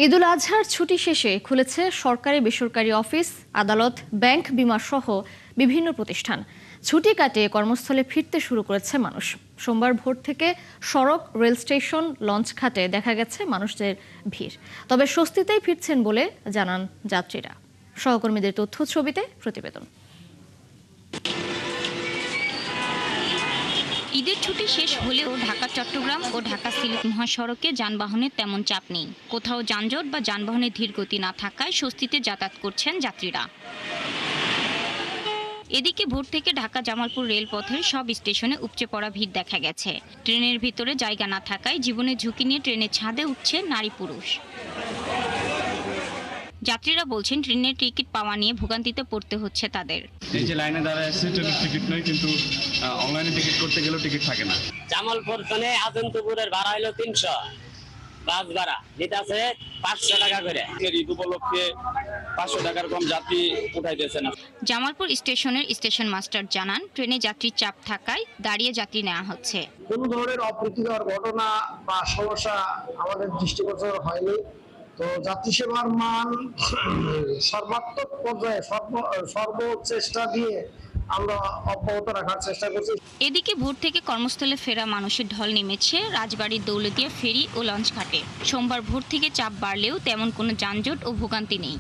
ঈদুল আজহার ছুটি শেষে খুলেছে সরকারি বেসরকারি অফিস, আদালত, ব্যাংক, বিমা সহ বিভিন্ন প্রতিষ্ঠান। ছুটি কাটিয়ে কর্মস্থলে ফিরতে শুরু করেছে মানুষ। সোমবার ভোর থেকে সড়ক, রেল স্টেশন, লঞ্চঘাটে দেখা গেছে মানুষদের ভিড়। তবে স্বস্তিতেই ফিরছেন বলে জানান যাত্রীরা। সহকর্মীদের তথ্য ছবিতে প্রতিবেদন। ঈদের ছুটি শেষ হলেও ঢাকা চট্টগ্রাম ও ঢাকা সিলেট মহাসড়কে যানবাহনের তেমন চাপ নেই। কোথাও যানজট বা যানবাহনের ধীরগতি না থাকায় স্বস্তিতে যাতায়াত করছেন যাত্রীরা। এদিকে ভোর থেকে ঢাকা জামালপুর রেলপথের সব স্টেশনে উপচে পড়া ভিড় দেখা গেছে। ট্রেনের ভিতরে জায়গা না থাকায় জীবনের ঝুঁকি নিয়ে ট্রেনের ছাদে উঠছে নারী পুরুষ। যাত্রীরা বলছেন ট্রেনের টিকিট পাওয়া নিয়ে ভোগান্তিতে পড়তে হচ্ছে তাদের। এই যে লাইনে দাঁড়ায় আছে ট্রেনের টিকিট নয়, কিন্তু অনলাইনে টিকিট করতে গেলেও টিকিট থাকে না। জামালপুর থেকে আজমপুরের ভাড়া হলো 300, বাস ভাড়া দিতে আছে 500 টাকা করে। ঈদ উপলক্ষে 500 টাকার কম যাত্রী উঠাইতেছে না। জামালপুর স্টেশনের স্টেশন মাস্টার জানান, ট্রেনে যাত্রীর চাপ থাকায় দাঁড়িয়ে যাত্রী নেওয়া হচ্ছে। কোনো ধরনের অপ্রীতিকর ঘটনা বা সমস্যা আমাদের দৃষ্টিগোচর হয়নি। তো যাত্রী সেবার মান সর্বাত্মক পর্যায়ে সর্বচেষ্টা দিয়ে আমরা অব্যাহত রাখার চেষ্টা করছি। এদিকে ভোর থেকে কর্মস্থলে ফেরা মানুষের ঢল নেমেছে রাজবাড়ীর দৌলতদিয়া ফেরি ও লঞ্চঘাটে। সোমবার ভোর থেকে চাপ বাড়লেও তেমন কোনো যানজট ও ভোগান্তি নেই।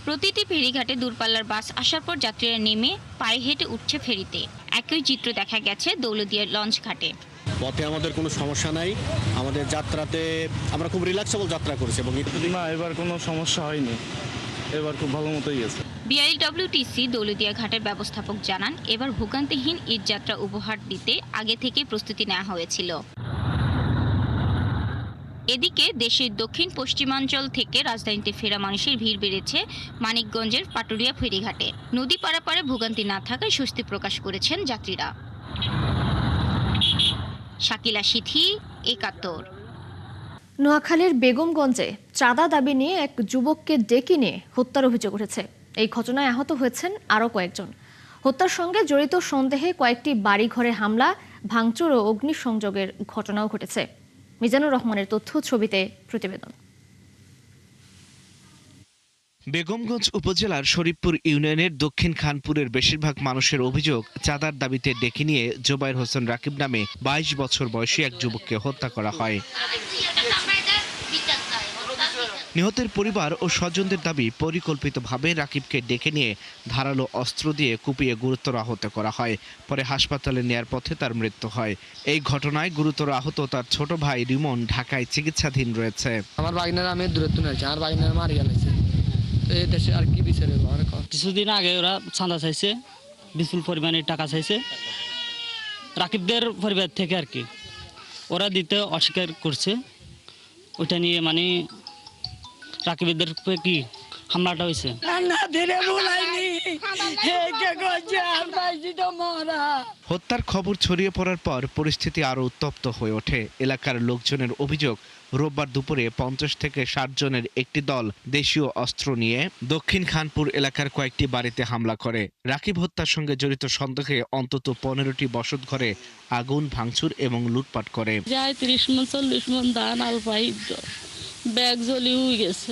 প্রতিটি ফেরিঘাটে দূরপাল্লার বাস আসার পর যাত্রীরা নেমে পায়ে হেঁটে উঠছে ফেরিতে। একই চিত্র দেখা গেছে দৌলতদিয়ার লঞ্চঘাটে। পথে আমাদের কোনো সমস্যা নাই। আমাদের যাত্রাতে আমরা খুব রিল্যাক্সেবল যাত্রা করেছি এবং না, এবার কোনো সমস্যা হয়নি, এবার খুব ভালো মতোই গেছে। বিআইডব্লিউটিসি দৌলতদিয়া ঘাটের ব্যবস্থাপক জানান, এবার ভোগান্তিহীন ঈদ যাত্রা উপহার দিতে আগে থেকে প্রস্তুতি নেওয়া হয়েছিল। এদিকে দেশের দক্ষিণ পশ্চিমাঞ্চল থেকে রাজধানীতে ফেরা মানুষের ভিড় বেড়েছে মানিকগঞ্জের পাটুরিয়া ফেরিঘাটে। নদী পারাপারে ভোগান্তি না থাকায় স্বস্তি প্রকাশ করেছেন যাত্রীরা। শাকিলা সিথি, ৭১। নোয়াখালীর বেগমগঞ্জে চাঁদা দাবি নিয়ে এক যুবককে ডেকে নিয়ে হত্যার অভিযোগ উঠেছে। এই ঘটনায় আহত হয়েছেন আরও কয়েকজন। হত্যার সঙ্গে জড়িত সন্দেহে কয়েকটি বাড়িঘরে হামলা, ভাঙচুর ও অগ্নিসংযোগের ঘটনাও ঘটেছে। মিজানুর রহমানের তথ্য ছবিতে প্রতিবেদন। বেগমগঞ্জ উপজেলার শরীফপুর ইউনিয়নের দক্ষিণ খানপুরের বেশিরভাগ মানুষের অভিযোগ, চাঁদার দাবিতে ডেকে নিয়ে জোবায়ের হোসেন রাকিব নামে 22 বছর বয়সী এক যুবককে হত্যা করা হয়। নিহতের পরিবার ও স্বজনদের দাবি, পরিকল্পিতভাবে রাকিবকে ডেকে নিয়ে ধারালো অস্ত্র দিয়ে কুপিয়ে গুরুতর আহত করা হয়। পরে হাসপাতালে নেয়ার পথে তার মৃত্যু হয়। এই ঘটনায় গুরুতর আহত তার ছোট ভাই রিমন ঢাকায় চিকিৎসাধীন রয়েছে। আমার বাইনার আমি দূরত্ব নিয়েছি, আমার বাইনার মারি গেছে। এই দেশে আর কি বিচারে? কিছুদিন আগে ওরা চাঁদা চাইছে, বিপুল পরিমাণে টাকা চাইছে রাকিবদের পরিবার থেকে আর কি। ওরা দিতে অস্বীকার করছে। ওইটা নিয়ে মানে রাকিবদের কি হামলাটা হয়েছে। হত্যার খবর ছড়িয়ে পড়ার পর পরিস্থিতি আরও উত্তপ্ত হয়ে ওঠে। এলাকার লোকজনের অভিযোগ, রোববার দুপুরে 50 থেকে 60 জনের একটি দল দেশীয় অস্ত্র নিয়ে দক্ষিণ খানপুর এলাকার কয়েকটি বাড়িতে হামলা করে। রাকিব হত্যার সঙ্গে জড়িত সন্দেহে অন্তত 15টি বসতঘরে আগুন, ভাঙচুর এবং লুটপাট করে। 30-40 মণ ধান আলপাই ব্যাগ জ্বলিয়ে গেছে।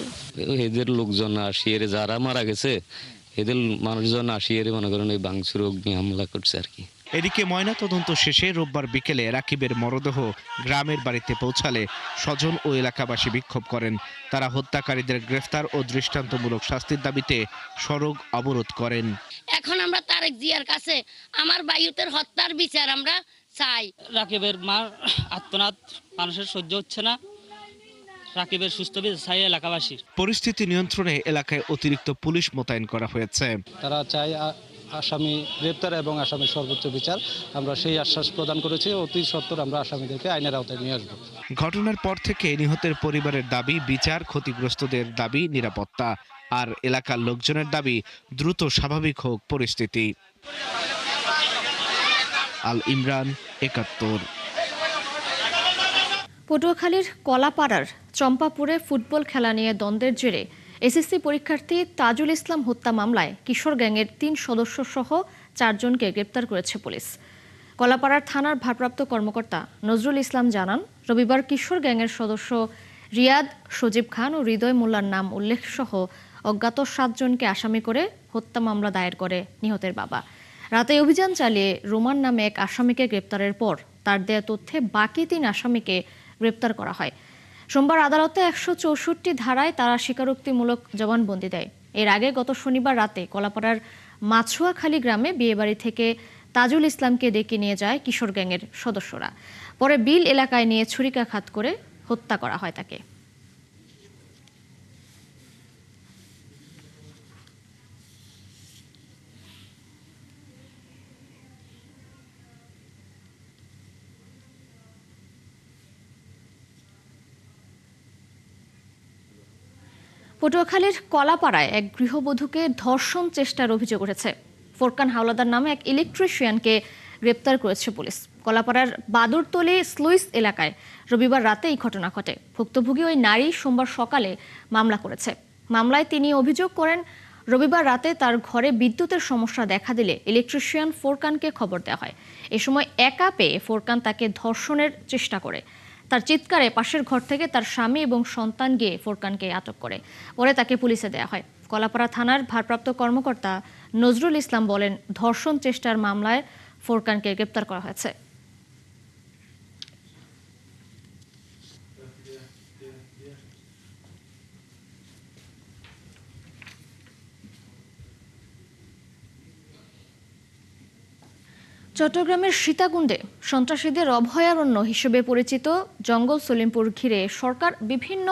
এদের লোকজন আসিয়ে যারা মারা গেছে, এদের মানুষজন আসিয়ে মনে করেন এই ভাঙচুর অগ্নি হামলা করছে আর কি। এদিকে ময়নাতদন্ত শেষে রোববার বিকেলে রাকিবের মরদেহ গ্রামের বাড়িতে পৌঁছালে স্বজন ও এলাকাবাসী বিক্ষোভ করেন। তারা হত্যাকারীদের গ্রেফতার ও দৃষ্টান্তমূলক শাস্তির দাবিতে সড়ক অবরোধ করেন। এখন আমরা তারেক জিয়ার কাছে আমার ভাইদের হত্যার বিচার আমরা চাই। রাকিবের মার আত্মনাদ মানুষের সহ্য হচ্ছে না, রাকিবের সুস্থ বিচার চাই এলাকাবাসী। পরিস্থিতি নিয়ন্ত্রণে এলাকায় অতিরিক্ত পুলিশ মোতায়েন করা হয়েছে। তারা চাই আসামি গ্রেপ্তার এবং আসামির সর্বোচ্চ বিচার। আমরা সেই আশ্বাস প্রদান করেছি, অতি সত্বর আমরা আসামিদেরকে আইনের আওতায় নিয়ে আসবো। ঘটনার পর থেকে নিহতের পরিবারের দাবি বিচার, ক্ষতিগ্রস্তদের দাবি নিরাপত্তা, আর এলাকার লোকজনের দাবি দ্রুত স্বাভাবিক হোক পরিস্থিতি। আল ইমরান, ৭১। পটুয়াখালীর কলাপাড়ার চম্পাপুরে ফুটবল খেলা নিয়ে দ্বন্দ্বের জেরে এসএসসি পরীক্ষার্থী তাজুল ইসলাম হত্যা মামলায় কিশোর গ্যাংয়ের 3 সদস্য সহ 4 জনকে গ্রেপ্তার করেছে পুলিশ। কলাপাড়ার থানার ভারপ্রাপ্ত কর্মকর্তা নজরুল ইসলাম জানান, রবিবার কিশোর গ্যাংয়ের সদস্য রিয়াদ, সজীব খান ও হৃদয় মোল্লার নাম উল্লেখ সহ অজ্ঞাত 7 জনকে আসামি করে হত্যা মামলা দায়ের করে নিহতের বাবা। রাতে অভিযান চালিয়ে রোমান নামে এক আসামিকে গ্রেপ্তারের পর তার দেয়া তথ্যে বাকি 3 আসামিকে গ্রেপ্তার করা হয়। সোমবার আদালতে 164 ধারায় তারা স্বীকারোক্তিমূলক জবানবন্দি দেয়। এর আগে গত শনিবার রাতে কলাপাড়ার মাছুয়াখালী গ্রামে বিয়েবাড়ি থেকে তাজুল ইসলামকে ডেকে নিয়ে যায় কিশোর গ্যাংয়ের সদস্যরা। পরে বিল এলাকায় নিয়ে ছুরিকাঘাত করে হত্যা করা হয় তাকে। পটুয়াখালীর কলাপাড়ায় এক গৃহবধূকে ধর্ষণ চেষ্টার অভিযোগ উঠেছে। ফোরকান হাওলাদার নামে এক ইলেকট্রিশিয়ানকে গ্রেপ্তার করেছে পুলিশ। কলাপাড়ার বাদুরতলী স্লুইস এলাকায় রবিবার রাতে এই ঘটনা ঘটে। ভুক্তভোগী ওই নারী সোমবার সকালে মামলা করেছে। মামলায় তিনি অভিযোগ করেন, রবিবার রাতে তার ঘরে বিদ্যুতের সমস্যা দেখা দিলে ইলেকট্রিশিয়ান ফোরকানকে খবর দেওয়া হয়। এ সময় একা পেয়ে ফোরকান তাকে ধর্ষণের চেষ্টা করে। তার চিৎকারে পাশের ঘর থেকে তার স্বামী এবং সন্তান গিয়ে ফোরকানকে আটক করে। পরে তাকে পুলিশে দেওয়া হয়। কলাপাড়া থানার ভারপ্রাপ্ত কর্মকর্তা নজরুল ইসলাম বলেন, ধর্ষণ চেষ্টার মামলায় ফোরকানকে গ্রেপ্তার করা হয়েছে। চট্টগ্রামের সীতাকুণ্ডে সন্ত্রাসীদের অভয়ারণ্য হিসেবে পরিচিত জঙ্গল সলিমপুর ঘিরে সরকার বিভিন্ন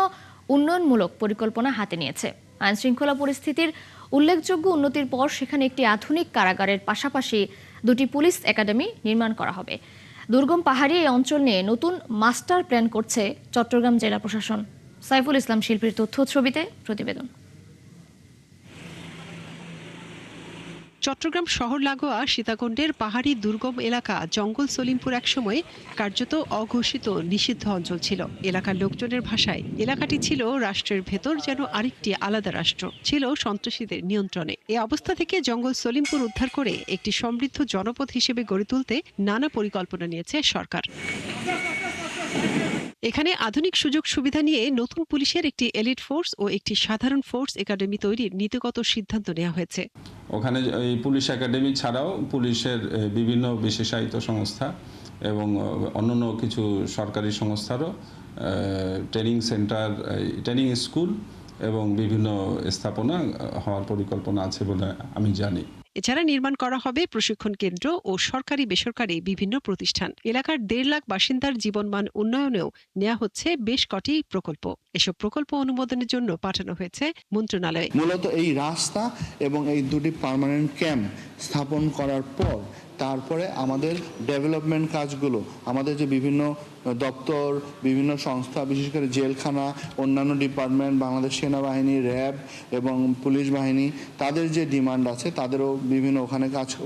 উন্নয়নমূলক পরিকল্পনা হাতে নিয়েছে। আইনশৃঙ্খলা পরিস্থিতির উল্লেখযোগ্য উন্নতির পর সেখানে একটি আধুনিক কারাগারের পাশাপাশি 2টি পুলিশ একাডেমি নির্মাণ করা হবে। দুর্গম পাহাড়ি এই অঞ্চল নিয়ে নতুন মাস্টার প্ল্যান করছে চট্টগ্রাম জেলা প্রশাসন। সাইফুল ইসলাম শিল্পীর তথ্য ছবিতে প্রতিবেদন। চট্টগ্রাম শহর লাগোয়া সীতাকুণ্ডের পাহাড়ি দুর্গম এলাকা জঙ্গল সলিমপুর একসময় কার্যত অঘোষিত নিষিদ্ধ অঞ্চল ছিল। এলাকার লোকজনের ভাষায় এলাকাটি ছিল রাষ্ট্রের ভেতর যেন আরেকটি আলাদা রাষ্ট্র, ছিল সন্ত্রাসীদের নিয়ন্ত্রণে। এ অবস্থা থেকে জঙ্গল সলিমপুর উদ্ধার করে একটি সমৃদ্ধ জনপদ হিসেবে গড়ে তুলতে নানা পরিকল্পনা নিয়েছে সরকার। এখানে আধুনিক সুযোগ সুবিধা নিয়ে নতুন পুলিশের একটি এলিট ফোর্স ও একটি সাধারণ ফোর্স একাডেমি তৈরির নীতিগত সিদ্ধান্ত নেওয়া হয়েছে। ওখানে এই পুলিশ একাডেমি ছাড়াও পুলিশের বিভিন্ন বিশেষায়িত সংস্থা এবং অন্যান্য কিছু সরকারি সংস্থারও ট্রেনিং সেন্টার, ট্রেনিং স্কুল এবং বিভিন্ন স্থাপনা হওয়ার পরিকল্পনা আছে বলে আমি জানি। এছাড়া নির্মাণ করা হবে প্রশিক্ষণ কেন্দ্র ও সরকারি বেসরকারি বিভিন্ন প্রতিষ্ঠান। এলাকার 1.5 লাখ বাসিন্দার জীবনমান উন্নয়নেও নেওয়া হচ্ছে বেশ কটি প্রকল্প। এসব প্রকল্প অনুমোদনের জন্য পাঠানো হয়েছে মন্ত্রণালয়ে। মূলত এই রাস্তা এবং এই 2টি পার্মানেন্ট ক্যাম্প স্থাপন করার পর তারপরে আমাদের ডেভেলপমেন্ট কাজগুলো, আমাদের যে বিভিন্ন দপ্তর, বিভিন্ন সংস্থা, বিশেষ করে জেলখানা, অন্যান্য ডিপার্টমেন্ট, বাংলাদেশ সেনাবাহিনী, র্যাব এবং পুলিশ বাহিনী, তাদের যে ডিমান্ড আছে, তাদেরও বিভিন্ন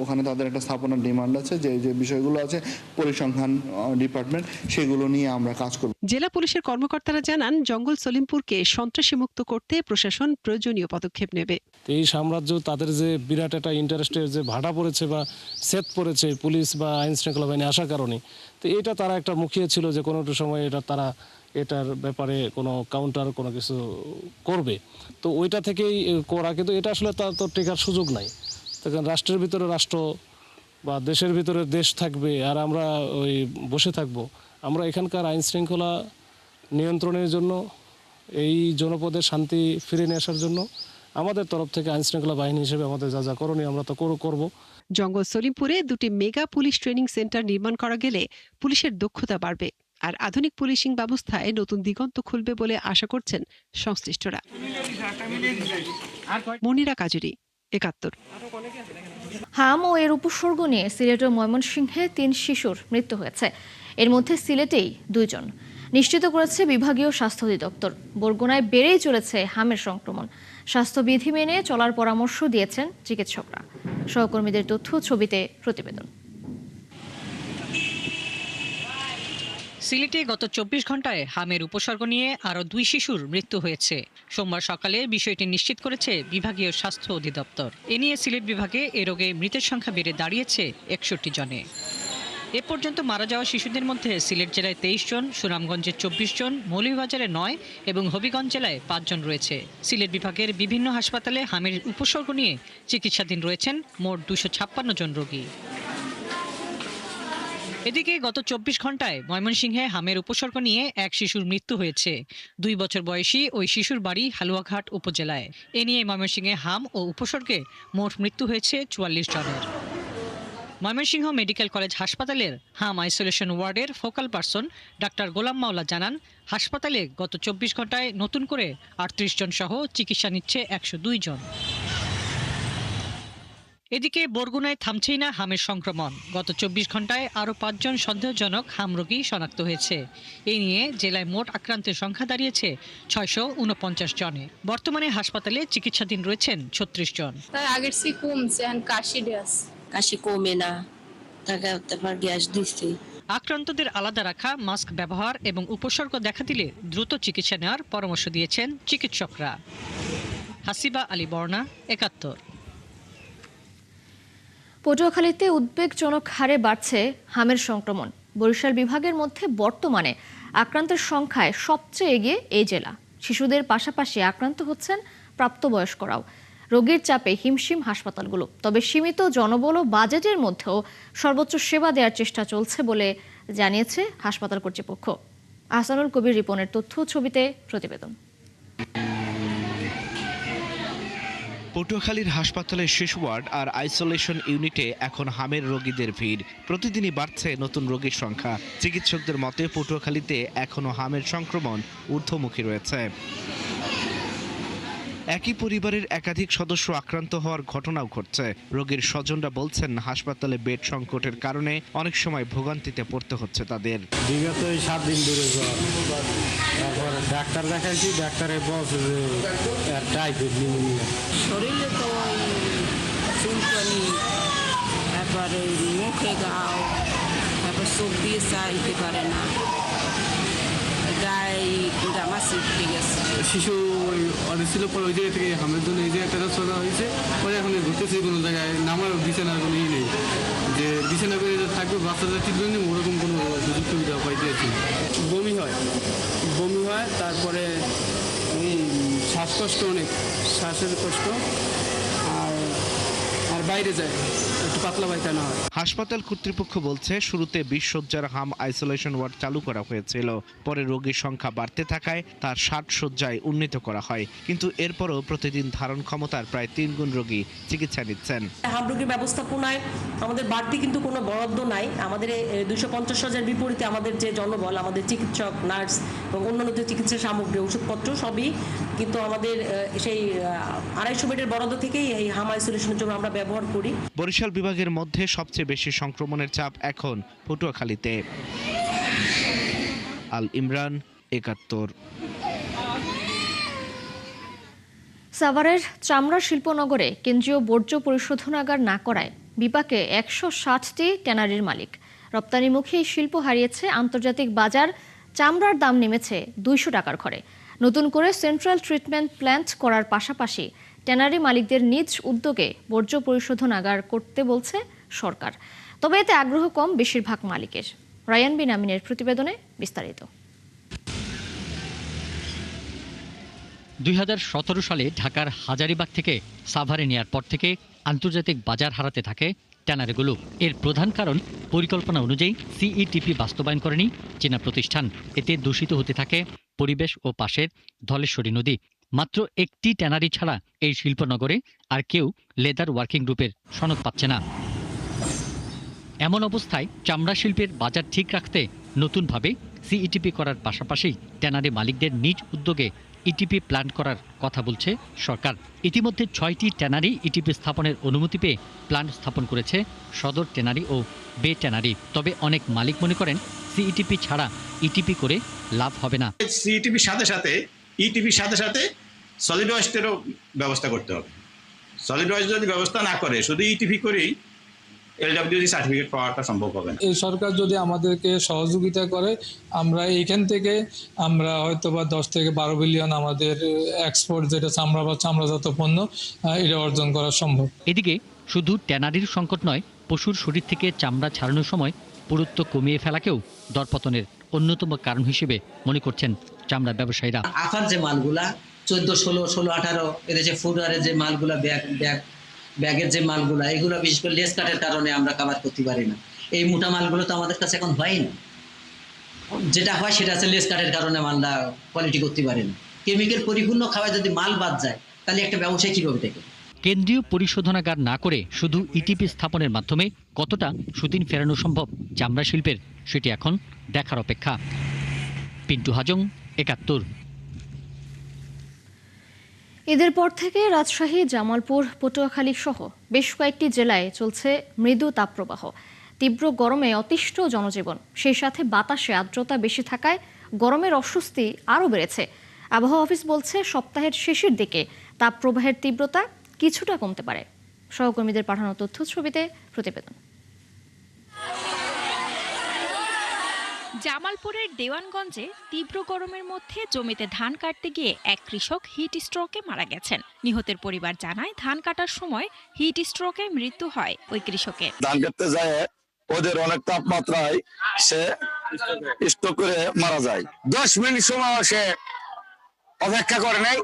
ওখানে তাদের একটা স্থাপনার ডিমান্ড আছে, যে বিষয়গুলো আছে পরিসংখ্যান ডিপার্টমেন্ট, সেগুলো নিয়ে আমরা কাজ করব। জেলা পুলিশের কর্মকর্তারা জানান, জঙ্গল সলিমপুরকে সন্ত্রাসী মুক্ত করতে প্রশাসন প্রয়োজনীয় পদক্ষেপ নেবে। এই সাম্রাজ্য তাদের যে বিরাট একটা ইন্টারেস্টের যে ভাড়া পড়েছে বা সেট পড়েছে পুলিশ বা আইন শৃঙ্খলা বাহিনী আসার কারণে, তো এটা তারা একটা মুখিয়ে ছিল যে কোনো একটা সময় তারা এটার ব্যাপারে কোনো কাউন্টার কোনো কিছু করবে। তো ওইটা থেকেই করা, কিন্তু এটা আসলে তার তো টেকার সুযোগ নাই। তখন রাষ্ট্রের ভিতরে রাষ্ট্র বা দেশের ভিতরে দেশ থাকবে আর আমরা ওই বসে থাকবো। আমরা এখানকার আইন শৃঙ্খলা নিয়ন্ত্রণের জন্য, এই জনপদের শান্তি ফিরে নিয়ে আসার জন্য আমাদের তরফ থেকে আইন শৃঙ্খলা বাহিনী হিসেবে আমাদের যা যা করণীয় আমরা তো করব। জঙ্গল সলিমপুরে 2টি মেগা পুলিশ ট্রেনিং সেন্টার নির্মাণ করা গেলে পুলিশের দক্ষতা বাড়বে আর আধুনিক পুলিশিং ব্যবস্থায় নতুন দিগন্ত খুলবে বলে আশা করছেন সংশ্লিষ্টরা। মনিরা কাজুরি, 71। হাম ও এর উপসর্গ নিয়ে সিলেট ও ময়মনসিংহে 3 শিশুর মৃত্যু হয়েছে। এর মধ্যে সিলেটেই 2 জন নিশ্চিত করেছে বিভাগীয় স্বাস্থ্য অধিদপ্তর। বরগুনায় বেড়েই চলেছে হামের সংক্রমণ। স্বাস্থ্যবিধি মেনে চলার পরামর্শ দিয়েছেন চিকিৎসকরা। সহকর্মীদের তথ্য ছবিতে প্রতিবেদন। সিলেটে গত 24 ঘন্টায় হামের উপসর্গ নিয়ে আরও 2 শিশুর মৃত্যু হয়েছে। সোমবার সকালে বিষয়টি নিশ্চিত করেছে বিভাগীয় স্বাস্থ্য অধিদপ্তর। এ নিয়ে সিলেট বিভাগে এ রোগে মৃতের সংখ্যা বেড়ে দাঁড়িয়েছে 61 জনে। এ পর্যন্ত মারা যাওয়া শিশুদের মধ্যে সিলেট জেলায় 23 জন, সুনামগঞ্জে 24 জন, মৌলভীবাজারে 9 এবং হবিগঞ্জ জেলায় 5 জন রয়েছে। সিলেট বিভাগের বিভিন্ন হাসপাতালে হামের উপসর্গ নিয়ে চিকিৎসাধীন রয়েছেন মোট 256 জন রোগী। এদিকে গত 24 ঘন্টায় ময়মনসিংহে হামের উপসর্গ নিয়ে এক শিশুর মৃত্যু হয়েছে। 2 বছর বয়সী ওই শিশুর বাড়ি হালুয়াঘাট উপজেলায়। এ নিয়ে ময়মনসিংহে হাম ও উপসর্গে মোট মৃত্যু হয়েছে 44 জনের। ময়মনসিংহ মেডিকেল কলেজ হাসপাতালের হাম আইসোলেশন ওয়ার্ডের ফোকাল পারসন ডাক্তার গোলাম মাওলা জানান, হাসপাতালে গত 24 ঘন্টায় নতুন করে 38 জন সহ চিকিৎসা নিচ্ছে 102 জন। এদিকে বরগুনায় থামছেই না হামের সংক্রমণ। গত 24 ঘন্টায় আরও 5 জন সন্দেহজনক হাম রোগী শনাক্ত হয়েছে। এই নিয়ে জেলায় মোট আক্রান্তের সংখ্যা দাঁড়িয়েছে 649 জনে। বর্তমানে হাসপাতালে চিকিৎসাধীন রয়েছেন 36 জন। তার আগের চেয়ে কমছে, কাশি কমে না, তারপর গ্যাস দিচ্ছে। আক্রান্তদের আলাদা রাখা, মাস্ক ব্যবহার এবং উপসর্গ দেখা দিলে দ্রুত চিকিৎসা নেওয়ার পরামর্শ দিয়েছেন চিকিৎসকরা। হাসিবা আলী বর্ণা, ৭১। পটুয়াখালীতে উদ্বেগজনক হারে বাড়ছে হামের সংক্রমণ। বরিশাল বিভাগের মধ্যে বর্তমানে আক্রান্তের সংখ্যায় সবচেয়ে এগিয়ে এই জেলা। শিশুদের পাশাপাশি আক্রান্ত হচ্ছেন প্রাপ্তবয়স্করাও। রোগীর চাপে হিমশিম হাসপাতালগুলো। তবে সীমিত জনবল ও বাজেটের মধ্যেও সর্বোচ্চ সেবা দেওয়ার চেষ্টা চলছে বলে জানিয়েছে হাসপাতাল কর্তৃপক্ষ। আহসানুল কবির রিপনের তথ্য ছবিতে প্রতিবেদন। পটুয়াখালীর হাসপাতালের শিশু ওয়ার্ড আর আইসোলেশন ইউনিটে এখন হামের রোগীদের ভিড়। প্রতিদিনই বাড়ছে নতুন রোগীর সংখ্যা। চিকিৎসকদের মতে পটুয়াখালীতে এখনও হামের সংক্রমণ ঊর্ধ্বমুখী রয়েছে। একই পরিবারের একাধিক সদস্য আক্রান্ত হওয়ার ঘটনাও ঘটছে। রোগীর স্বজনরা বলছেন, হাসপাতালে বেড সংকটের কারণে অনেক সময় ভোগান্তিতে পড়তে হচ্ছে তাদের। বিগত 7 দিন ধরে জ্বর, তারপর ডাক্তার দেখাইছি, ডাক্তারে বলছে যে টাইফয়েড নিউমোনিয়া। শরীরে তো চুলকানি, তারপরে মুখে ঘাও, তারপর চোখ দিয়ে চাইতে পারে না, গায়ে গামাসি উঠে গেছে। শিশু অনেক ছিল, পরে ওই জায়গা থেকে হামের জন্য এই জায়গাটা ছড়া হয়েছে। পরে এখন ঘুরতেছে কোনো জায়গায় নামার বিছানার কোনো নেই, যে বিছানা করে থাকবে বাচ্চাদের ট্রিটমেন্ট নেই, ওরকম কোনো সুযোগ সুবিধা পাইতেছি। বমি হয়, তারপরে ওই শ্বাসকষ্ট, অনেক শ্বাসের কষ্ট, আর বাইরে যায়, একটু পাতলা পায়খানা হয়। হাসপাতাল কর্তৃপক্ষ বলছে, শুরুতে 20 শয্যার হাম আইসোলেশন ওয়ার্ড চালু করা হয়েছিল। পরে রোগীর সংখ্যা বাড়তে থাকায় তার 60 শয্যায় উন্নীত করা হয়। কিন্তু এরপরও প্রতিদিন ধারণ ক্ষমতার প্রায় 3 গুণ রোগী চিকিৎসা নিচ্ছেন। হাম রোগীর ব্যবস্থাপনায় আমাদের বাড়তি কিন্তু কোনো বরাদ্দ নাই। আমাদের 250 শয্যার বিপরীতে আমাদের যে জনবল, আমাদের চিকিৎসক, নার্স এবং অন্যান্য যে চিকিৎসা সামগ্রী, ওষুধপত্র সবই কিন্তু আমাদের সেই 250 বেডের বরাদ্দ থেকেই এই হাম আইসোলেশনের জন্য আমরা ব্যবহার করি। বরিশাল বিভাগের মধ্যে সবচেয়ে বেশি সংক্রমণের চাপ এখন পটুয়াখালীতে। আল ইমরান, ৭১। সাভারের চামড়া শিল্পনগরে কেন্দ্রীয় বর্জ্য পরিশোধনাগার না করায় বিপাকে 160টি ট্যানারির মালিক। রপ্তানিমুখী শিল্প হারিয়েছে আন্তর্জাতিক বাজার। চামড়ার দাম নেমেছে 200 টাকার ঘরে। নতুন করে সেন্ট্রাল ট্রিটমেন্ট প্ল্যান্ট করার পাশাপাশি ট্যানারি মালিকদের নিজ উদ্যোগে বর্জ্য পরিশোধনাগার করতে বলছে সরকার। তবে এতে আগ্রহ কম বেশিরভাগ মালিকের। রায়ান বিন আমিনের প্রতিবেদনে বিস্তারিত। 2017 সালে ঢাকার হাজারীবাগ থেকে সাভারে নেয়ার পর থেকে আন্তর্জাতিক বাজার হারাতে থাকে ট্যানারিগুলো। এর প্রধান কারণ, পরিকল্পনা অনুযায়ী সিইটিপি বাস্তবায়ন করেনি চীনা প্রতিষ্ঠান। এতে দূষিত হতে থাকে পরিবেশ ও পাশের ধলেশ্বরী নদী। মাত্র একটি ট্যানারি ছাড়া এই শিল্পনগরে আর কেউ লেদার ওয়ার্কিং গ্রুপের সনদ পাচ্ছে না। এমন অবস্থায় চামড়া শিল্পের বাজার ঠিক রাখতে নতুনভাবে সিইটিপি করার পাশাপাশি ট্যানারি মালিকদের নিজ উদ্যোগে ইটিপি প্ল্যান্ট করার কথা বলছে সরকার। ইতিমধ্যে 6টি ট্যানারি ইটিপি স্থাপনের অনুমতি পেয়ে প্ল্যান্ট স্থাপন করেছে সদর ট্যানারি ও বে ট্যানারি। তবে অনেক মালিক মনে করেন, সিইটিপি ছাড়া ইটিপি করে লাভ হবে না। সিইটিপির সাথে সাথে ইটিপির সাথে সাথে সলিড ওয়েস্টেরও ব্যবস্থা করতে হবে। সলিড ওয়েস্ট যদি ব্যবস্থা না করে, শুধু ইটিপি করেই এলডব্লিউজি সার্টিফিকেট পাওয়াটা সম্ভব হবে না। এই সরকার যদি আমাদেরকে সহযোগিতা করে, আমরা এইখান থেকে আমরা হয়তো বা 10 থেকে 12 বিলিয়ন আমাদের এক্সপোর্ট, যেটা চামড়া বা চামড়াজাত পণ্য, এটা অর্জন করা সম্ভব। এদিকে শুধু ট্যানারির সংকট নয়, পশুর শরীর থেকে চামড়া ছাড়ানোর সময় পুরুত্ব কমিয়ে ফেলাকেও দরপতনের অন্যতম কারণ হিসেবে মনে করছেন চামড়া ব্যবসায়ীরা। আফার যে মালগুলা 14, 16, 16, 18 এদেশে ফুটওয়ারের যে মালগুলা ব্যাগের যে মালগুলা এগুলো বিশেষ করে লেস কাটের কারণে আমরা কাভার করতে পারি না। এই মোটা মালগুলো তো আমাদের কাছে এখন হয় না, যেটা হয় সেটা আছে লেস কাটের কারণে মালটা কোয়ালিটি করতে পারে না। কেমিক্যাল পরিপূর্ণ খাওয়ায় যদি মাল বাদ যায় তাহলে একটা ব্যবসায় কিভাবে থাকে? কেন্দ্রীয় পরিশোধনাগার না করে শুধু ইটিপি স্থাপনের মাধ্যমে কতটা সুদিন ফেরানো সম্ভব চামড়া শিল্পের, সেটি এখন দেখার অপেক্ষা। পিন্টু হাজং, ৭১। ঈদের পর থেকে রাজশাহী, জামালপুর, পটুয়াখালী সহ বেশ কয়েকটি জেলায় চলছে মৃদু তাপপ্রবাহ। তীব্র গরমে অতিষ্ঠ জনজীবন, সেই সাথে বাতাসে আর্দ্রতা বেশি থাকায় গরমের অস্বস্তি আরও বেড়েছে। আবহাওয়া অফিস বলছে সপ্তাহের শেষের দিকে তাপপ্রবাহের তীব্রতা কিছুটা কমতে পারে। সহকর্মীদের পাঠানো তথ্য ছবিতে প্রতিবেদন। জামালপুরের দেওয়ানগঞ্জে তীব্র গরমের মধ্যে জমিতে ধান কাটতে গিয়ে এক কৃষক হিট স্ট্রোকে মারা গেছেন। নিহতের পরিবার জানায় ধান কাটার সময় হিট স্ট্রোকে মৃত্যু হয় ওই কৃষকের। ধান কাটতে যায় ওদের অনেক তাপমাত্রায় সে স্ট্রোক করে মারা যায়। 10 মিনিট সময় সে অপেক্ষা করে নাই,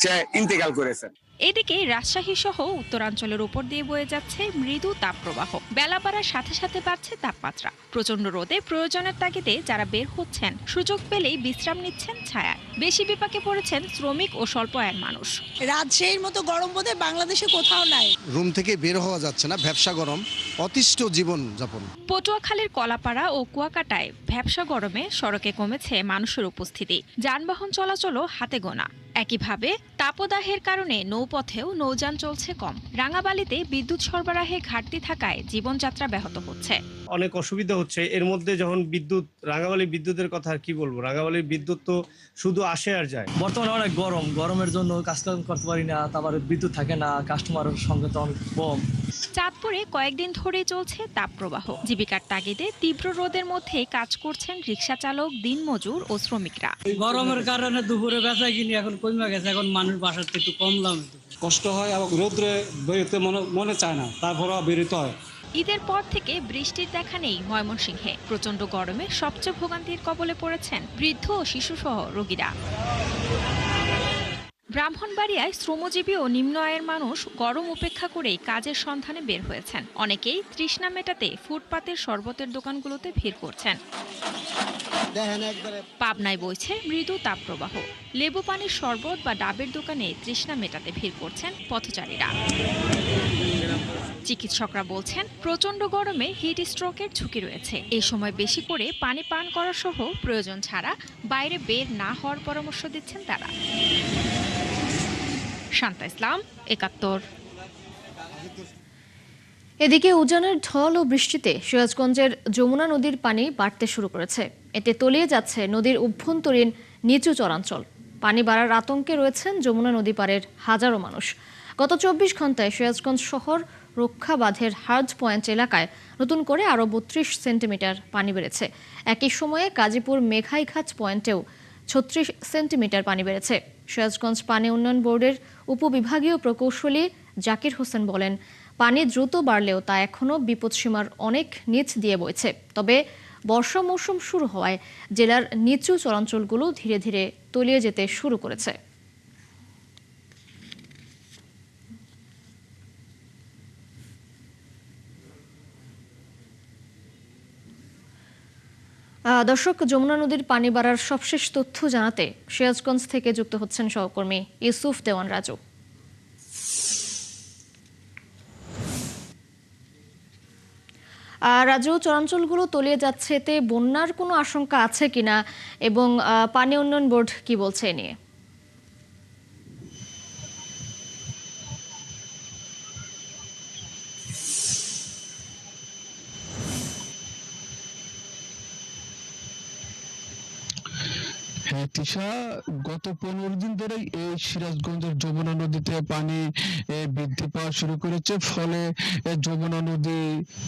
সে ইন্তেকাল করেছে। এদিকে রাজশাহী সহ উত্তরাঞ্চলের উপর দিয়ে বয়ে যাচ্ছে মৃদু তাপপ্রবাহ। বেলা বাড়ার সাথে সাথে বাড়ছে তাপমাত্রা। প্রচন্ড রোদে প্রয়োজনের তাগিদে যারা বের হচ্ছেন সুযোগ পেলেই বিশ্রাম নিচ্ছেন ছায়ায়। বেশি বিপাকে পড়েছেন শ্রমিক ও স্বল্প আয়ের মানুষ। রাজশাহীর মতো গরম বোধহয় বাংলাদেশে কোথাও নাই। রুম থেকে বের হওয়া যাচ্ছে না, ভ্যাপসা গরম, অতিষ্ঠ জীবন যাপন। পটুয়াখালীর কলাপাড়া ও কুয়াকাটায় ভ্যাপসা গরমে সড়কে কমেছে মানুষের উপস্থিতি, যানবাহন চলাচলও হাতে গোনা। একইভাবে তাপদাহের কারণে নৌপথেও নৌযান চলছে কম। রাঙাবালিতে বিদ্যুৎ সরবরাহে ঘাটতি থাকায় জীবনযাত্রা ব্যাহত হচ্ছে। অনেক অসুবিধা হচ্ছে এর মধ্যে। যখন রাঙাবালি বিদ্যুতের কথা আর কি বলবো, রাঙাবালির বিদ্যুৎ তো শুধু আসে আর যায়। বর্তমানে অনেক গরমের জন্য কাজ করতে পারি না, তারপরে বিদ্যুৎ থাকে না, কাস্টমারের সংখ্যা তো অনেক কম। চাঁদপুরে কয়েকদিন ধরেই চলছে তাপপ্রবাহ। জীবিকার তাগিদে তীব্র রোদের মধ্যে কাজ করছেন রিক্সা চালক, দিনমজুর ও শ্রমিকরা। গরমের কারণে দুপুরে বেচা কিনি এখন কমে গেছে, এখন মানুষ বাসার থেকে একটু কম দামে কষ্ট হয় এবং রোদ্রে বেরোতে মনে চায় না, তারপরে বেরোতে হয়। ঈদের পর থেকে বৃষ্টির দেখা নেই ময়মনসিংহে। প্রচন্ড গরমে সবচেয়ে ভোগান্তির কবলে পড়েছেন বৃদ্ধ ও শিশুসহ রোগীরা। ব্রাহ্মণবাড়িয়ায় শ্রমজীবী ও নিম্ন আয়ের মানুষ গরম উপেক্ষা করেই কাজের সন্ধানে বের হয়েছেন। অনেকেই তৃষ্ণা মেটাতে ফুটপাতের শরবতের দোকানগুলোতে ভিড় করছেন। পাবনায় বইছে মৃদু তাপপ্রবাহ। লেবু পানির শরবত বা ডাবের দোকানে তৃষ্ণা মেটাতে ভিড় করছেন পথচারীরা। চিকিৎসকরা বলছেন প্রচন্ড গরমে হিট স্ট্রোকের ঝুঁকি রয়েছে। এই সময় বেশি করে পানি পান করা সহ প্রয়োজন ছাড়া বাইরে বের না হওয়ার পরামর্শ দিচ্ছেন তারা। শান্তা ইসলাম, ৭১। এদিকে উজানের ঢল ও বৃষ্টিতে সিরাজগঞ্জের যমুনা নদীর পানি বাড়তে শুরু করেছে। এতে তলিয়ে যাচ্ছে নদীর অভ্যন্তরীণ নিচু চরাঞ্চল। পানি বাড়ার আতঙ্কে রয়েছেন যমুনা নদী পাড়ের হাজারো মানুষ। গত ২৪ ঘন্টায় সিরাজগঞ্জ শহর রক্ষা বাঁধের হার্জ পয়েন্ট এলাকায় নতুন করে আরও ৩২ সেন্টিমিটার পানি বেড়েছে। একই সময়ে গাজীপুর মেঘাইঘাট পয়েন্টেও ৩৬ সেন্টিমিটার পানি বেড়েছে। সিরাজগঞ্জ পানি উন্নয়ন বোর্ডের উপবিভাগীয় প্রকৌশলী জাকির হোসেন বলেন, পানি দ্রুত বাড়লেও তা এখনও বিপদসীমার অনেক নিচ দিয়ে বইছে। তবে বর্ষা মৌসুম শুরু হওয়ায় জেলার নিচু চরাঞ্চলগুলো ধীরে ধীরে তলিয়ে যেতে শুরু করেছে। দর্শক, যমুনা নদীর পানি বাড়ার সবশেষ তথ্য জানাতে সিরাজগঞ্জ থেকে যুক্ত হচ্ছেন সহকর্মী ইউসুফ দেওয়ান রাজু। রাজু, চরাঞ্চলগুলো তলিয়ে যাচ্ছে, এতে বন্যার কোনো আশঙ্কা আছে কিনা এবং পানি উন্নয়ন বোর্ড কি বলছে এ নিয়ে? হ্যাঁ, তিশা, গত 15 দিন ধরেই এই সিরাজগঞ্জের যমুনা নদীতে পানি বৃদ্ধি পাওয়া শুরু করেছে। ফলে যমুনা নদী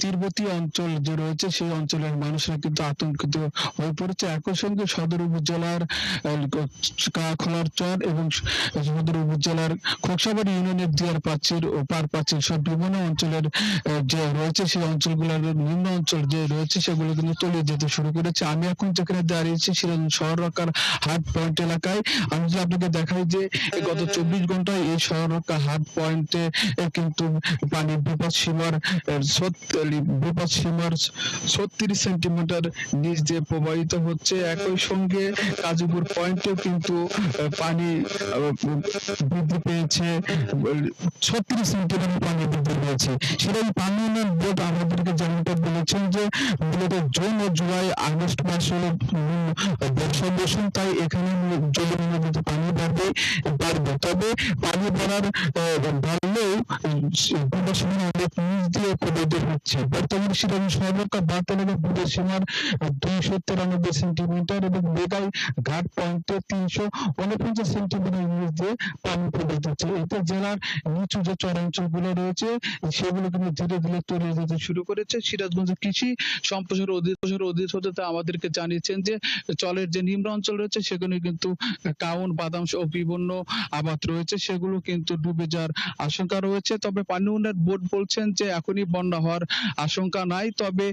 তীরবর্তী অঞ্চল যে রয়েছে সেই অঞ্চলের মানুষরা কিন্তু আতঙ্কিত হয়ে পড়েছে। একই সঙ্গে সদর উপজেলার কাখলার চর এবং সদর উপজেলার খোকসাবাড়ি ইউনিয়নের দিয়ার প্রাচীর ও পার প্রাচীর সব বিভিন্ন অঞ্চলের যে রয়েছে সেই অঞ্চলগুলোর নিম্ন অঞ্চল যে রয়েছে সেগুলো কিন্তু তলিয়ে যেতে শুরু করেছে। আমি এখন যেখানে দাঁড়িয়েছি সিরাজগঞ্জ শহর রক্ষার হাট পয়েন্ট এলাকায়। আমি যদি আপনাকে দেখাই যে গত 24 ঘন্টায় এই শহর রক্ষা হাট পয়েন্টে কিন্তু পানি বিপদ সীমার 36 সেন্টিমিটার নিচ দিয়ে প্রবাহিত হচ্ছে। একই সঙ্গে কাজীপুর পয়েন্টেও কিন্তু পানি বৃদ্ধি পেয়েছে, 36 সেন্টিমিটার পানি বৃদ্ধি পেয়েছে। সেটা পানি উন্নয়ন বোর্ড আমাদেরকে যেমনটা বলেছেন যে মূলত জুন ও জুলাই আগস্ট মাস হলো বর্ষা মৌসুম, তাই এখানে যমুনা নদীতে পানি বাড়বে। তবে পানি বাড়লেও অনেক নিচ দিয়ে প্রবাহিত হচ্ছে। বর্তমানে সিরাজগঞ্জ শহর রক্ষা বার্তানগর বিপদ সীমার 293 সেন্টিমিটার এবং বেগাই ঘাট পয়েন্টে 349 সেন্টিমিটার নিচ দিয়ে পানি প্রবাহিত হচ্ছে। এতে জেলার নিচু যে চরাঞ্চলগুলো রয়েছে সেগুলো কিন্তু ধীরে ধীরে তলিয়ে যেতে শুরু করেছে। সিরাজগঞ্জের কৃষি সম্প্রসারণ অধিদপ্তর আমাদেরকে জানিয়েছেন যে চলের যে নিম্ন অঞ্চল রয়েছে সেখানে কিন্তু কাউন, বাদাম সহ বিভিন্ন আবাদ রয়েছে, সেগুলো কিন্তু ডুবে যাওয়ার আশঙ্কা রয়েছে। তবে পানি উন্নয়ন বোর্ড বলছেন যে এখনই বন্যা হওয়ার আশঙ্কা নাই, তবে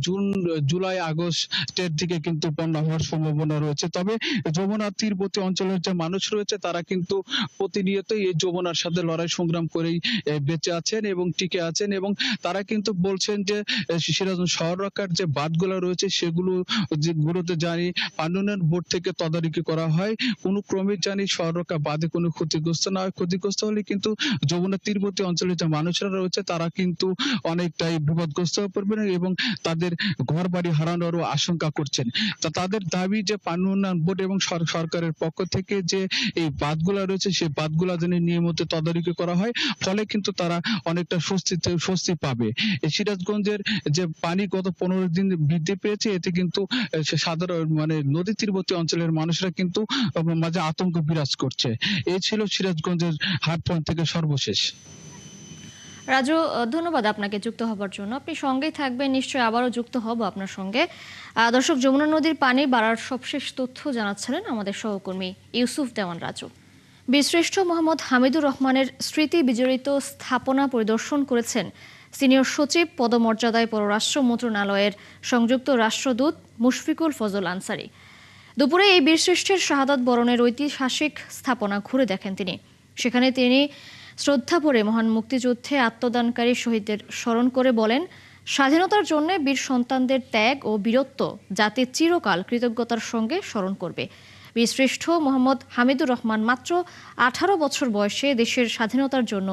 জুন, জুলাই, আগস্টের দিকে কিন্তু বন্যা হওয়ার সম্ভাবনা রয়েছে। তবে যমুনা তীরবর্তী অঞ্চলের যে মানুষ রয়েছে তারা কিন্তু প্রতিনিয়তই এই যমুনার সাথে লড়াই সংগ্রাম করেই বেঁচে আছেন এবং টিকে আছেন, এবং তারা কিন্তু বলছেন যে সিরাজগঞ্জ শহর রক্ষার যে বাঁধগুলো রয়েছে যেগুলোতে জানি পানি উন্নয়ন বোর্ড থেকে তদারকি করা হয়, কোনো ক্রমে জানি শহর রক্ষা বাঁধে কোনো ক্ষতিগ্রস্ত না হয়। ক্ষতিগ্রস্ত হলে কিন্তু যমুনা তীরবর্তী অঞ্চলের যে মানুষরা রয়েছে তারা কিন্তু অনেকটাই বিপদগ্রস্ত হয়ে পড়বেন এবং তাদের ঘর বাড়ি হারানোরও আশঙ্কা করছেন। তা তাদের দাবি যে পানি উন্নয়ন বোর্ড এবং সরকারের পক্ষ থেকে যে এই বাঁধগুলো রয়েছে সেই বাঁধগুলো যেন নিয়মিত তদারকি করা হয়, ফলে কিন্তু তারা অনেকটা স্বস্তি পাবে। এই সিরাজগঞ্জের যে পানি গত 15 দিন বৃদ্ধি পেয়েছে, এতে কিন্তু সাধারণ নদী তীরবর্তী অঞ্চলের মানুষরা কিন্তু মাঝে আতঙ্ক বিরাজ করছে। এই ছিল সিরাজগঞ্জের হাট পয়েন্ট থেকে সর্বশেষ। রাজু, ধন্যবাদ আপনাকে যুক্ত হবার জন্য। আপনি সঙ্গেই থাকবেন, নিশ্চয়ই আবারও যুক্ত হব আপনার সঙ্গে। দর্শক, যমুনা নদীর পানি বাড়ার সবশেষ তথ্য জানাচ্ছিলেন আমাদের সহকর্মী ইউসুফ দেওয়ান রাজু। বীরশ্রেষ্ঠ মোহাম্মদ হামিদুর রহমানের স্মৃতি বিজড়িত স্থাপনা পরিদর্শন করেছেন সিনিয়র সচিব পদমর্যাদায় পররাষ্ট্র মন্ত্রণালয়ের সংযুক্ত রাষ্ট্রদূত মুশফিকুল ফজল আনসারি। দুপুরে এই বীরশ্রেষ্ঠের শাহাদাত বরণের ঐতিহাসিক স্থাপনা ঘুরে দেখেন তিনি। সেখানে তিনি শ্রদ্ধা ভরে মহান মুক্তিযুদ্ধে আত্মদানকারী শহীদদের স্মরণ করে বলেন, স্বাধীনতার জন্য বীর সন্তানদের ত্যাগ ও বীরত্ব জাতি চিরকাল কৃতজ্ঞতার সঙ্গে স্মরণ করবে। বীরশ্রেষ্ঠ মোহাম্মদ হামিদুর রহমান মাত্র 18 বছর বয়সে দেশের স্বাধীনতার জন্য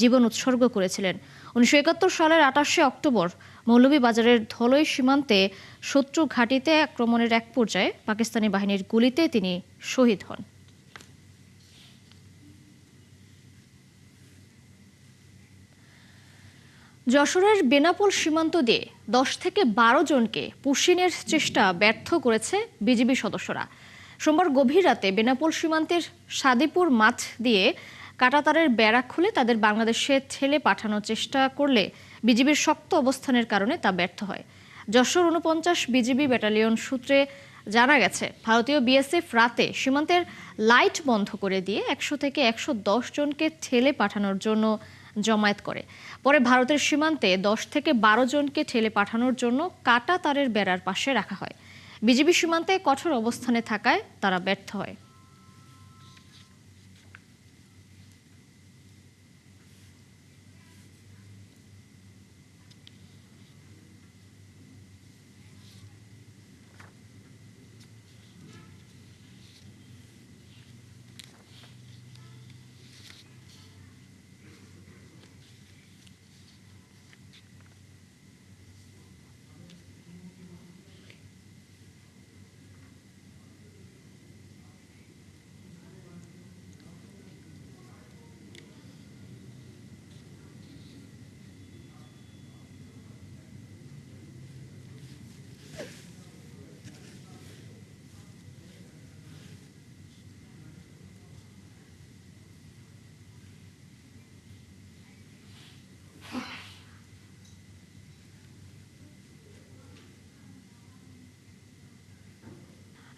জীবন উৎসর্গ করেছিলেন। 1971 সালের 28শে অক্টোবর মৌলভীবাজারের ধলই সীমান্তে শত্রু ঘাঁটিতে আক্রমণের এক পর্যায়ে পাকিস্তানি বাহিনীর গুলিতে তিনি শহীদ হন। যশোরের বেনাপোল সীমান্ত দিয়ে 10 থেকে 12 জনকে পুশিনের চেষ্টা ব্যর্থ করেছে বিজিবি সদস্যরা। সোমবার গভীর রাতে বেনাপোল সীমান্তের সাদিপুর মাঠ দিয়ে কাঁটাতারের বেড়া খুলে তাদের বাংলাদেশে ঠেলে পাঠানোর চেষ্টা করলে বিজিবির শক্ত অবস্থানের কারণে তা ব্যর্থ হয়। যশোর 49 বিজিবি ব্যাটালিয়ন সূত্রে জানা গেছে, ভারতীয় বিএসএফ রাতে সীমান্তের লাইট বন্ধ করে দিয়ে 100 থেকে 110 জনকে ঠেলে পাঠানোর জন্য জমায়েত করে। পরে ভারতের সীমান্তে 10 থেকে 12 জনকে ঠেলে পাঠানোর জন্য কাটা তারের বেড়ার পাশে রাখা হয়। বিজিবি সীমান্তে কঠোর অবস্থানে থাকায় তারা ব্যর্থ হয়।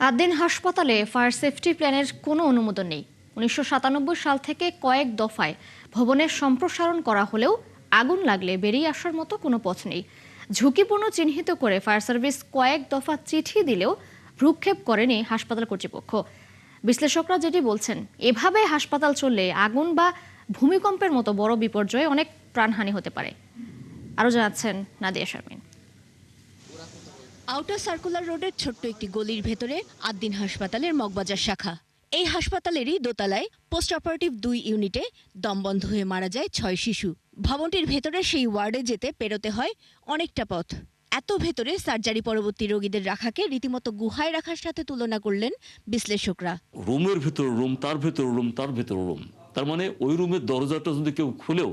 আদ্দিন হাসপাতালে ফায়ার সেফটি প্ল্যানের কোনো অনুমোদন নেই। 1997 সাল থেকে কয়েক দফায় ভবনের সম্প্রসারণ করা হলেও আগুন লাগলে বেরিয়ে আসার মতো কোনো পথ নেই। ঝুঁকিপূর্ণ চিহ্নিত করে ফায়ার সার্ভিস কয়েক দফা চিঠি দিলেও ভ্রুক্ষেপ করেনি হাসপাতাল কর্তৃপক্ষ। বিশ্লেষকরা যেটি বলছেন, এভাবে হাসপাতাল চললে আগুন বা ভূমিকম্পের মতো বড় বিপর্যয়ে অনেক প্রাণহানি হতে পারে। আরও জানাচ্ছেন নাদিয়া শারমিন। আউটার সার্কুলার রোডের ছোট্ট একটি গলির ভেতরে আদ্দিন হাসপাতালের মগবাজার শাখা। এই হাসপাতালেরই দোতলায় পোস্ট অপারেটিভ 2 ইউনিটে দমবন্ধ হয়ে মারা যায় 6 শিশু। ভবনটির ভেতরে সেই ওয়ার্ডে যেতে পেরোতে হয় অনেকটা পথ। এত ভেতরে সার্জারি পরবর্তী রোগীদের রাখাকে রীতিমতো গুহায় রাখার সাথে তুলনা করলেন বিশ্লেষকরা। রুমের ভেতর রুম, তার ভেতর রুম, তার ভেতর রুম, তার মানে ওই রুমের দরজাটা যদি কেউ খুলেও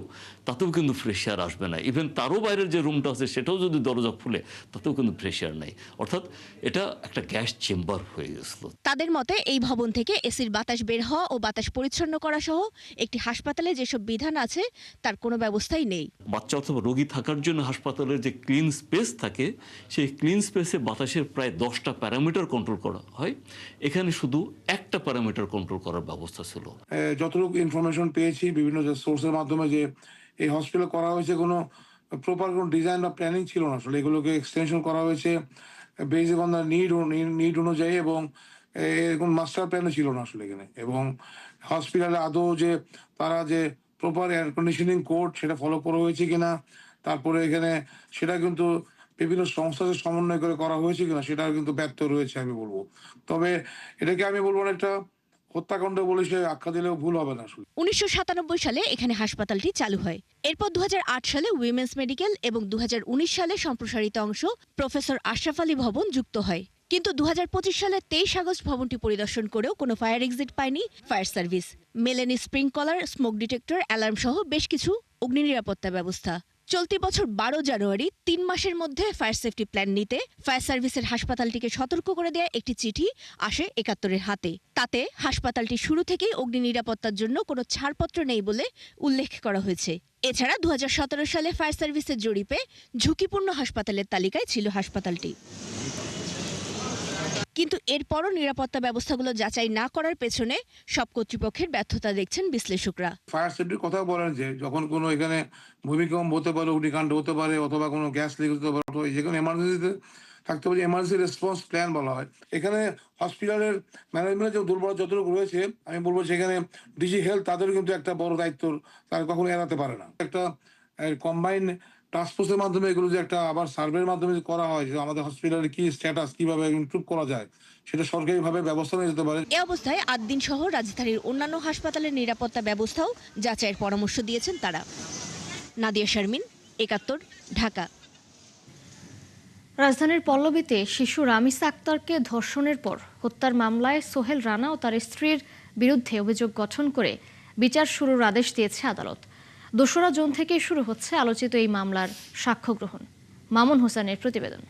তাতেও কিন্তু ফ্রেশ এয়ার আসবে না। ইভেন তারও বাইরের যে রুমটা আছে সেটাও যদি দরজা খুলে তাতেও কিন্তু ফ্রেশ এয়ার নেই। অর্থাৎ এটা একটা গ্যাস চেম্বার হয়ে গেছিল। তাদের মতে এই ভবন থেকে এসির বাতাস বের হওয়া ও বাতাস পরিচ্ছন্ন করা সহ একটি হাসপাতালে যেসব বিধান আছে তার কোনো ব্যবস্থাই নেই। বাচ্চা অথবা রোগী থাকার জন্য হাসপাতালের যে ক্লিন স্পেস থাকে, সেই ক্লিন স্পেসে বাতাসের প্রায় 10টা প্যারামিটার কন্ট্রোল করা হয়। এখানে শুধু একটা প্যারামিটার কন্ট্রোল করার ব্যবস্থা ছিল। যতটুকু ইনফরমেশন পেয়েছি বিভিন্ন সোর্সের মাধ্যমে, যে এই হসপিটাল করা হয়েছে কোনো প্রপার কোনো ডিজাইন বা প্ল্যানিং ছিল না। আসলে এগুলোকে এক্সটেনশন করা হয়েছে বেসিক অন দ্য নিড অনুযায়ী, এবং এরকম মাস্টার প্ল্যানও ছিল না আসলে এখানে। এবং হসপিটালে আদৌ যে তারা যে প্রপার এয়ার কন্ডিশনিং কোড সেটা ফলো করা হয়েছে কিনা, তারপরে এখানে সেটা কিন্তু বিভিন্ন সংস্থাকে সমন্বয় করে করা হয়েছে কিনা সেটা কিন্তু ব্যর্থ রয়েছে আমি বলবো। তবে এটাকে আমি বলবো না একটা হত্যাকাণ্ড বলে সে আখ্যা দিলেও ভুল হবে না। 1997 সালে এখানে হাসপাতালটি চালু হয়। এরপর 2008 সালে উইমেন্স মেডিকেল এবং 2019 সালে সম্প্রসারিত অংশ প্রফেসর আশরাফ আলী ভবন যুক্ত হয়। কিন্তু 2025 সালে 23 আগস্ট ভবনটি পরিদর্শন করেও কোনো ফায়ার এক্সিট পায়নি ফায়ার সার্ভিস। মেলেনি স্প্রিংকলার, স্মোক ডিটেক্টর, অ্যালার্ম সহ বেশ কিছু অগ্নি নিরাপত্তা ব্যবস্থা। চলতি বছর 12 জানুয়ারি 3 মাসের মধ্যে ফায়ার সেফটি প্ল্যান নিতে ফায়ার সার্ভিসের হাসপাতালটিকে সতর্ক করে দেয়া একটি চিঠি আসে 71-এর হাতে। তাতে হাসপাতালটি শুরু থেকেই অগ্নি নিরাপত্তার জন্য কোনো ছাড়পত্র নেই বলে উল্লেখ করা হয়েছে। এছাড়া 2017 সালে ফায়ার সার্ভিসের জরিপে ঝুঁকিপূর্ণ হাসপাতালের তালিকায় ছিল হাসপাতালটি। কিন্তু এরপরও নিরাপত্তা ব্যবস্থাগুলো যাচাই না করার পেছনে সব কর্তৃপক্ষের ব্যর্থতা দেখছেন বিশ্লেষকরা। ফায়ার সেফটির কথা বলেন যে যখন কোনো এখানে ভূমিকম্প হতে পারে, অগ্নিকাণ্ড হতে পারে, অথবা কোনো গ্যাস লিক হতে পারে, অথবা যে কোনো এমার্জেন্সিতে থাকতে পারে, এমার্জেন্সি রেসপন্স প্ল্যান বলা হয়। এখানে হসপিটালের ম্যানেজমেন্টের যে দুর্বলতা যতটুকু রয়েছে আমি বলবো সেখানে ডিজি হেলথ তাদেরও কিন্তু একটা বড় দায়িত্ব তারা কখনো এড়াতে পারে না। একটা কম্বাইন্ড টাস্কফোর্সের মাধ্যমে এগুলো যে একটা আবার সার্ভের মাধ্যমে করা হয় যে আমাদের হসপিটালের কি স্ট্যাটাস, কিভাবে ইমপ্রুভ করা যায়, সেটা সরকারিভাবে ব্যবস্থা নিয়ে যেতে পারে। এই অবস্থায় আদ্দিন সহ রাজধানীর অন্যান্য হাসপাতালের নিরাপত্তা ব্যবস্থাও যাচাইয়ের পরামর্শ দিয়েছেন তারা। নাদিয়া শারমিন, 71, ঢাকা। রাজধানীর পল্লবীতে শিশু রামিসা আক্তারকে ধর্ষণের পর হত্যার মামলায় সোহেল রানা ও তার স্ত্রীর বিরুদ্ধে অভিযোগ গঠন করে বিচার শুরুর আদেশ দিয়েছে আদালত। 2রা জুন থেকেই শুরু হচ্ছে আলোচিত এই মামলার সাক্ষ্য গ্রহণ। মামুন হোসেনের প্রতিবেদন।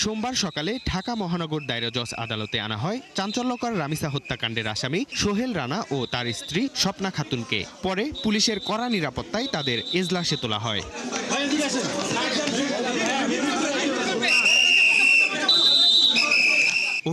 সোমবার সকালে ঢাকা মহানগর দায়রা জজ আদালতে আনা হয় চাঞ্চল্যকর রামিসা হত্যাকাণ্ডের আসামি সোহেল রানা ও তার স্ত্রী স্বপ্না খাতুনকে। পরে পুলিশের কড়া নিরাপত্তায় তাদের এজলাসে তোলা হয়।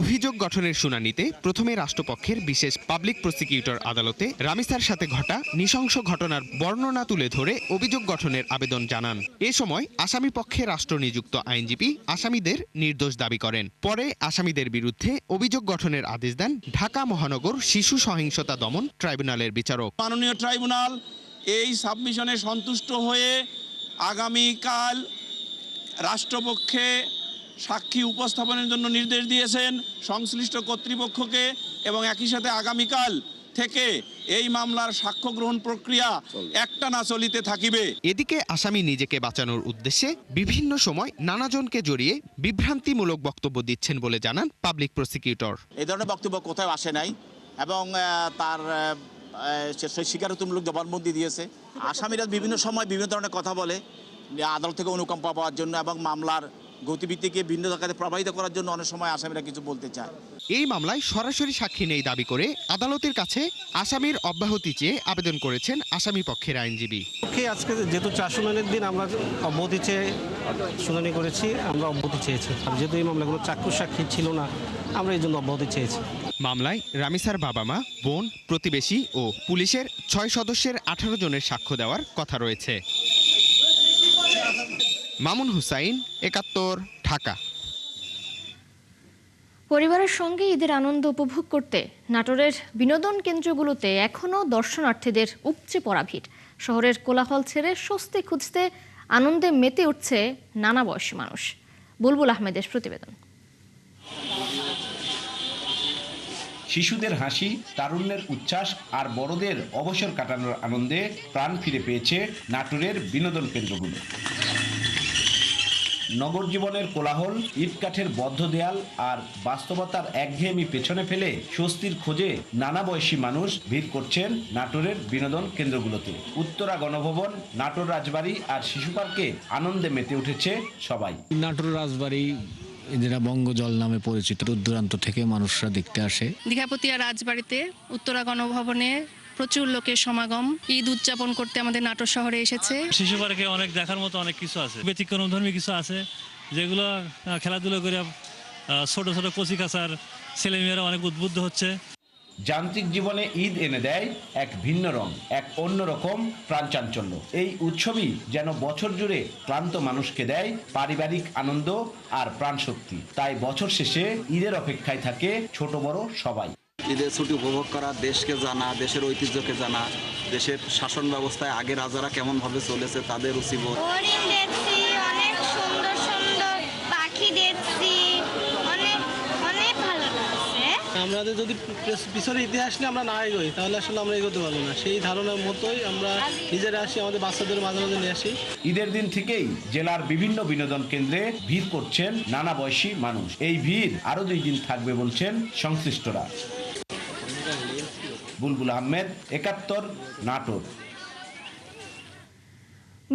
অভিযোগ গঠনের শুনানিতে প্রথমে রাষ্ট্রপক্ষের বিশেষ পাবলিক প্রসিকিউটর আদালতে রামিসার সাথে ঘটা নৃশংস ঘটনার বর্ণনা তুলে ধরে অভিযোগ গঠনের আবেদন জানান। এ সময় আসামি পক্ষে রাষ্ট্রনিযুক্ত আইনজীবী আসামিদের নির্দোষ দাবি করেন। পরে আসামিদের বিরুদ্ধে অভিযোগ গঠনের আদেশ দেন ঢাকা মহানগর শিশু সহিংসতা দমন ট্রাইব্যুনালের বিচারক। মাননীয় ট্রাইব্যুনাল এই সাবমিশনে সন্তুষ্ট হয়ে আগামীকাল রাষ্ট্রপক্ষে সাক্ষী উপস্থাপনের জন্য নির্দেশ দিয়েছেন সংশ্লিষ্ট কর্তৃপক্ষকে, এবং একই সাথে আগামীকাল থেকে এই মামলার সাক্ষ্য গ্রহণ প্রক্রিয়া একটানা চলিতে থাকিবে। এদিকে আসামি নিজেকে বাঁচানোর উদ্দেশ্যে বিভিন্ন সময় নানাজনকে জড়িয়ে বিভ্রান্তিমূলক বক্তব্য দিচ্ছেন বলে জানান পাবলিক প্রসিকিউটর। এই ধরনের বক্তব্য কোথাও আসে নাই এবং তার স্বীকারোক্তিমূলক জবানবন্দি দিয়েছে। আসামিরা বিভিন্ন সময় বিভিন্ন ধরনের কথা বলে আদালত থেকে অনুকম্পা পাওয়ার জন্য এবং মামলার গতিবিধিকে ভিন্ন জায়গাতে প্রবাহিত করার জন্য অনেক সময় আসামিরা কিছু বলতে চায়। এই মামলায় সরাসরি সাক্ষী নেই দাবি করে আদালতের কাছে আসামির অব্যাহতি চেয়ে আবেদন করেছেন আসামি পক্ষের আইনজীবী। আজকে যেহেতু 4 শুনানির দিন আমরা অব্যাহতি চেয়ে শুনানি করেছি, আমরা অব্যাহতি চেয়েছি। যেহেতু এই মামলাগুলো চাক্ষুষ সাক্ষী ছিল না, আমরা এই জন্য অব্যাহতি চেয়েছি। মামলায় রামিসার বাবা মা, বোন, প্রতিবেশী ও পুলিশের 6 সদস্যের 18 জনের সাক্ষ্য দেওয়ার কথা রয়েছে। মামুন হুসাইন, 71, ঢাকা। পরিবারের সঙ্গে ঈদের আনন্দ উপভোগ করতে নাটোরের বিনোদন কেন্দ্রগুলোতে এখনও দর্শনার্থীদের উপচে পড়া ভিড়। শহরের কোলাহল ছেড়ে স্বস্তি খুঁজতে আনন্দে মেতে উঠছে নানা বয়সী মানুষ। বুলবুল আহমেদের প্রতিবেদন। শিশুদের হাসি, তারুণ্যের উচ্ছ্বাস আর বড়দের অবসর কাটানোর আনন্দে প্রাণ ফিরে পেয়েছে নাটোরের বিনোদন কেন্দ্রগুলো। নগর জীবনের কোলাহল, ইটকাঠের বদ্ধ দেয়াল আর বাস্তবতার একঘেয়েমি পেছনে ফেলে স্বস্তির খোঁজে নানা বয়সী মানুষ ভিড় করছেন নাটোরের বিনোদন কেন্দ্রগুলোতে। উত্তরা গণভবন, নাটোর রাজবাড়ি আর শিশু পার্কে আনন্দে মেতে উঠেছে সবাই। নাটোর রাজবাড়ি, যেটা বঙ্গজল নামে পরিচিত, দূর দূরান্ত থেকে মানুষরা দেখতে আসে। দীঘাপতিয়া রাজবাড়িতে, উত্তরা গণভবনে প্রচুর লোকের সমাগম। ঈদ উদযাপন করতে আমাদের নাটোর শহরে এসেছে। শিশু পার্কে অনেক দেখার মতো অনেক কিছু আছে, ব্যতিক্রমধর্মী কিছু আছে যেগুলো খেলাধুলা করে ছোট ছোট কচি কাচার ছেলেমেয়েরা অনেক উদ্বুদ্ধ হচ্ছে। যান্ত্রিক জীবনে ঈদ এনে দেয় এক ভিন্ন রং, এক অন্যরকম প্রাণচাঞ্চল্য। এই উৎসবই যেন বছর জুড়ে ক্লান্ত মানুষকে দেয় পারিবারিক আনন্দ আর প্রাণশক্তি। তাই বছর শেষে ঈদের অপেক্ষায় থাকে ছোট বড় সবাই। ঈদের ছুটি উপভোগ করা, দেশকে জানা, দেশের ঐতিহ্যকে জানা, দেশের শাসন ব্যবস্থায় আগে রাজারা কেমন ভাবে চলেছে তাদের রুচিবোধ। হরিণ দেখছি, অনেক সুন্দর সুন্দর পাখি দেখছি, অনেক অনেক ভালো লাগছে। আমাদের যদি পিছনের ইতিহাস নিয়ে আমরা না এগোই তাহলে আসলে আমরা এগোতে পারবো না। সেই ধারণার মতোই আমরা নিজেরা আসি, আমাদের বাচ্চাদের মাঝে মাঝে নিয়ে আসি। ঈদের দিন থেকেই জেলার বিভিন্ন বিনোদন কেন্দ্রে ভিড় করছেন নানা বয়সী মানুষ। এই ভিড় আরো 2 দিন থাকবে বলছেন সংশ্লিষ্টরা। বুলবুল আহমেদ, 71, নাটোর।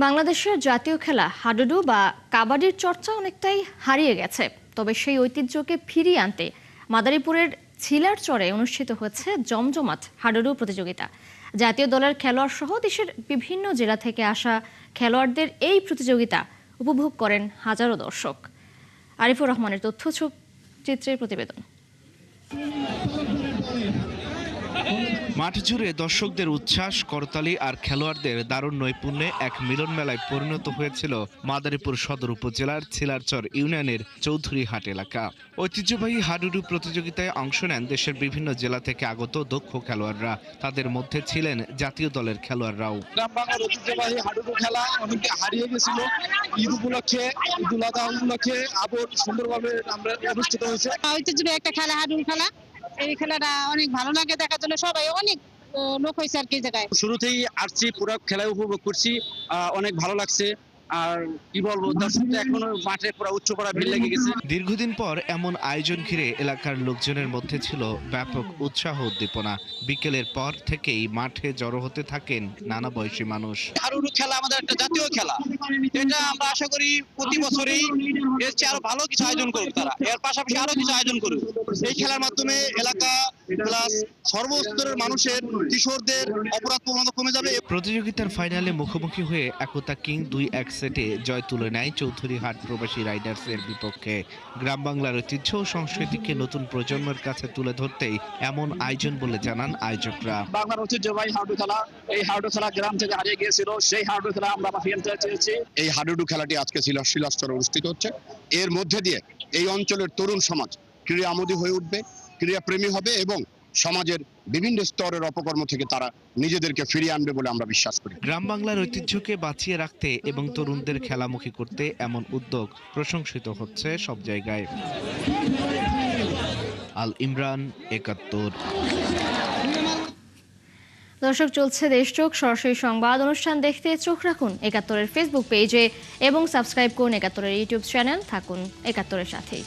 বাংলাদেশের জাতীয় খেলা হাডুডু বা কাবাডির চর্চা অনেকটাই হারিয়ে গেছে। তবে সেই ঐতিহ্যকে ফিরিয়ে আনতে মাদারীপুরের ছিলারচরে অনুষ্ঠিত হয়েছে জমজমাট হাডুডু প্রতিযোগিতা। জাতীয় দলের খেলোয়াড় সহ দেশের বিভিন্ন জেলা থেকে আসা খেলোয়াড়দের এই প্রতিযোগিতা উপভোগ করেন হাজারো দর্শক। আরিফুর রহমানের তথ্যচিত্রের প্রতিবেদন। মাঠ জুড়ে দর্শকদের উচ্ছ্বাস, করতালি আর খেলোয়াড়দের দারুণ নৈপুণ্যে এক মিলন মেলায় পরিণত হয়েছিল মাদারীপুর সদর উপজেলার ছিলারচর ইউনিয়নের চৌধুরীহাট এলাকা। ঐতিহ্যবাহী হাডুডু প্রতিযোগিতায় অংশ নেন দেশের বিভিন্ন জেলা থেকে আগত দক্ষ খেলোয়াড়রা। তাদের মধ্যে ছিলেন জাতীয় দলের খেলোয়াড়রাও। গ্রাম বাংলার ঐতিহ্যবাহী হাডুডু খেলা অনেকটা হারিয়ে গেছিল। ঈদ উপলক্ষে, ঈদুল আজহা উপলক্ষে আবার সুন্দরভাবে আমরা অনুষ্ঠিত হয়েছে। ঐতিহ্যবাহী একটা খেলা হাডুডু খেলা, এই খেলাটা অনেক ভালো লাগে দেখার জন্য, সবাই অনেক লোক হয়েছে আর কি জায়গায়। শুরুতেই আসছি, পুরো খেলায় উপভোগ করছি, অনেক ভালো লাগছে। আর কি বলবো, দর্শকদের এখনো মাঠে পুরো উচ্চ করা ভিড় লেগে গেছে। দীর্ঘদিন পর এমন আয়োজন ঘিরে এলাকার লোকজনের মধ্যে ছিল ব্যাপক উৎসাহ উদ্দীপনা। বিকেলের পর থেকেই মাঠে জড়ো হতে থাকেন নানা বয়সী মানুষ। হাডুডু খেলা আমাদের একটা জাতীয় খেলা, এটা আমরা আশা করি প্রতি বছরই এর চেয়ে আরো ভালো কিছু আয়োজন করুক তারা, এর পাশাপাশি আরো কিছু আয়োজন করুক। এই খেলার মাধ্যমে এলাকা প্লাস সর্বস্তরের মানুষের, কিশোরদের অপরাধ প্রবণতা কমে যাবে। প্রতিযোগিতার ফাইনালে মুখোমুখি হয়ে একতা কিং 2-1 সেটে জয় তুলে নেয় চৌধুরীহাট প্রবাসী রাইডার্সের বিপক্ষে। গ্রাম বাংলার ঐতিহ্য ও সংস্কৃতিকে নতুন প্রজন্মের কাছে তুলে ধরতেই এমন আয়োজন বলে জানান আয়োজকরা। বাংলার ঐতিহ্যবাহী হাডুডু খেলা, এই হাডুডু খেলা গ্রাম থেকে হারিয়ে গিয়েছিল, সেই হাডুডু খেলা আমরা ফিরতে চেয়েছি। এই হাডুডু খেলাটি আজকে শিলাচরে অনুষ্ঠিত হচ্ছে। এর মধ্যে দিয়ে এই অঞ্চলের তরুণ সমাজ ক্রীড়া আমোদী হয়ে উঠবে, ক্রীড়া প্রেমী হবে এবং সমাজের বিভিন্ন স্তরের অপকর্ম থেকে তারা নিজেদেরকে ফিরিয়ে আনবে বলে আমরা বিশ্বাস করি। গ্রাম বাংলার ঐতিহ্যকে বাঁচিয়ে রাখতে এবং তরুণদের খেলামুখী করতে এমন উদ্যোগ প্রশংসিত হচ্ছে সব জায়গায়। আল ইমরান, 71। দর্শক, চলছে দেশচোখ সরাসরি সংবাদ অনুষ্ঠান দেখতে চোখ রাখুন 71-এর ফেসবুক পেজে এবং সাবস্ক্রাইব করুন 71-এর ইউটিউব চ্যানেল। থাকুন 71-এর সাথেই।